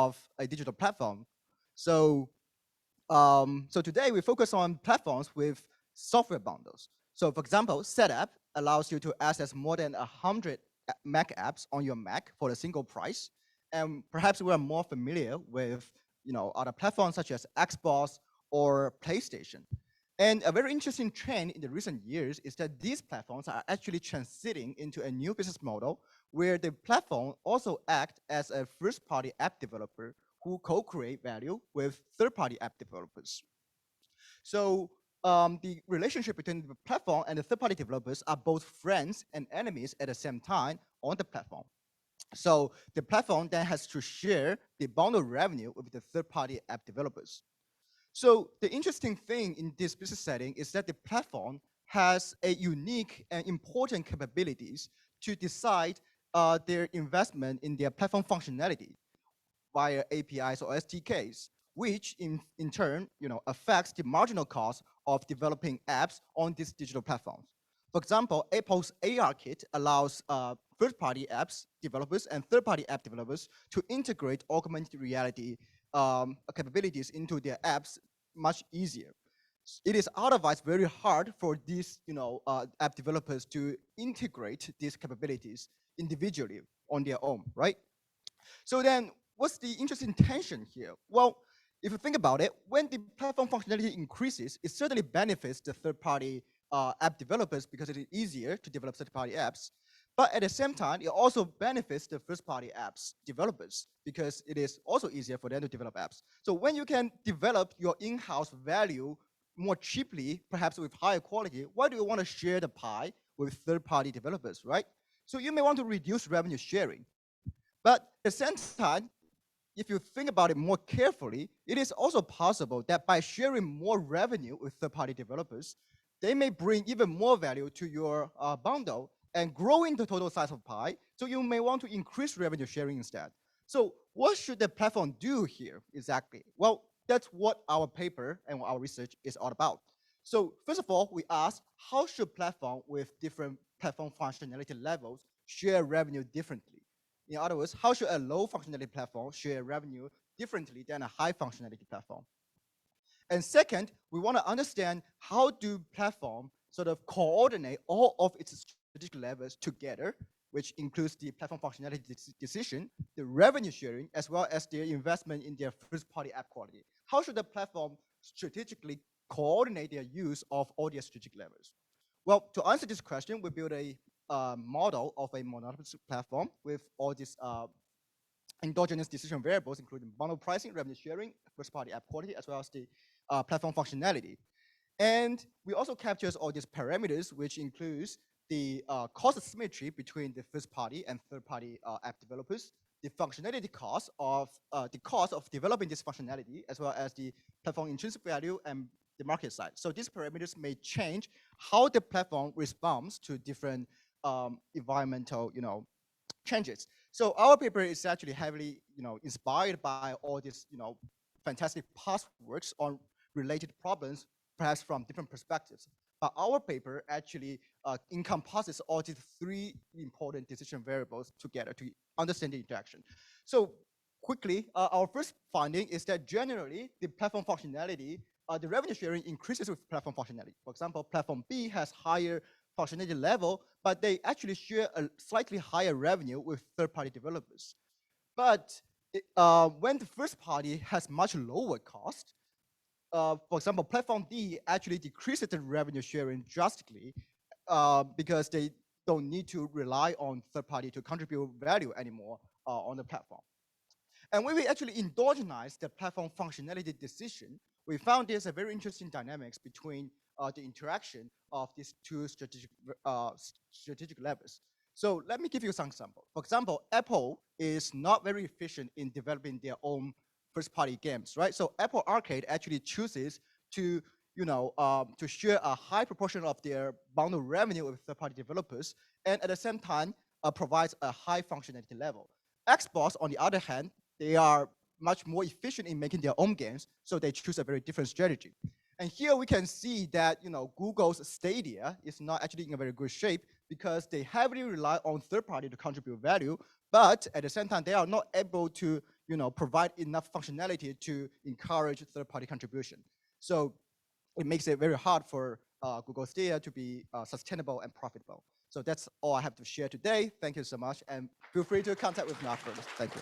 of a digital platform. So, so today we focus on platforms with software bundles. So for example, Setup allows you to access more than 100 Mac apps on your Mac for a single price. And perhaps we're more familiar with other platforms such as Xbox or PlayStation. And a very interesting trend in the recent years is that these platforms are actually transiting into a new business model where the platform also act as a first-party app developer who co-create value with third-party app developers. So the relationship between the platform and the third-party developers are both friends and enemies at the same time on the platform. So the platform then has to share the bundle revenue with the third-party app developers. So the interesting thing in this business setting is that the platform has a unique and important capabilities to decide their investment in their platform functionality via APIs or SDKs, which in turn affects the marginal cost of developing apps on these digital platforms. For example, Apple's AR Kit allows first-party apps developers and third-party app developers to integrate augmented reality capabilities into their apps much easier. It is otherwise very hard for these app developers to integrate these capabilities individually on their own, right? So then what's the interesting tension here? Well, if you think about it, when the platform functionality increases, it certainly benefits the third-party app developers because it is easier to develop third-party apps. But at the same time, it also benefits the first-party apps developers because it is also easier for them to develop apps. So when you can develop your in-house value more cheaply, perhaps with higher quality, why do you want to share the pie with third-party developers, right? So you may want to reduce revenue sharing. But at the same time, if you think about it more carefully, it is also possible that by sharing more revenue with third-party developers, they may bring even more value to your bundle and growing the total size of pie. So you may want to increase revenue sharing instead. So what should the platform do here exactly? Well, that's what our paper and our research is all about. So first of all, we asked how should platform with different platform functionality levels share revenue differently? In other words, how should a low functionality platform share revenue differently than a high functionality platform? And second, we want to understand how do platform sort of coordinate all of its strategic levers together, which includes the platform functionality decision, the revenue sharing, as well as their investment in their first-party app quality. How should the platform strategically coordinate their use of all their strategic levers? Well, to answer this question, we built a model of a monopolistic platform with all these endogenous decision variables, including bundle pricing, revenue sharing, first-party app quality, as well as the platform functionality. And we also captures all these parameters, which includes the cost symmetry between the first-party and third-party app developers, the functionality cost of developing this functionality, as well as the platform intrinsic value and the market size. So these parameters may change how the platform responds to different environmental, changes. So our paper is actually heavily, inspired by all these, fantastic past works on related problems, perhaps from different perspectives. But our paper actually encompasses all these three important decision variables together to understand the interaction. So quickly, our first finding is that generally the platform functionality, the revenue sharing increases with platform functionality. For example, platform B has higher functionality level, but they actually share a slightly higher revenue with third-party developers. But when the first party has much lower cost, for example, platform D actually decreases the revenue sharing drastically because they don't need to rely on third party to contribute value anymore on the platform. And when we actually endogenize the platform functionality decision, we found there's a very interesting dynamics between the interaction of these two strategic levers. So let me give you some example. For example, Apple is not very efficient in developing their own first-party games, right? So Apple Arcade actually chooses to to share a high proportion of their bundle revenue with third-party developers, and at the same time provides a high functionality level. Xbox, on the other hand, they are much more efficient in making their own games, so they choose a very different strategy. And here we can see that Google's Stadia is not actually in a very good shape because they heavily rely on third party to contribute value, but at the same time they are not able to provide enough functionality to encourage third-party contribution. So it makes it very hard for Google Stadia to be sustainable and profitable. So that's all I have to share today. Thank you so much, and feel free to contact with me afterwards. Thank you.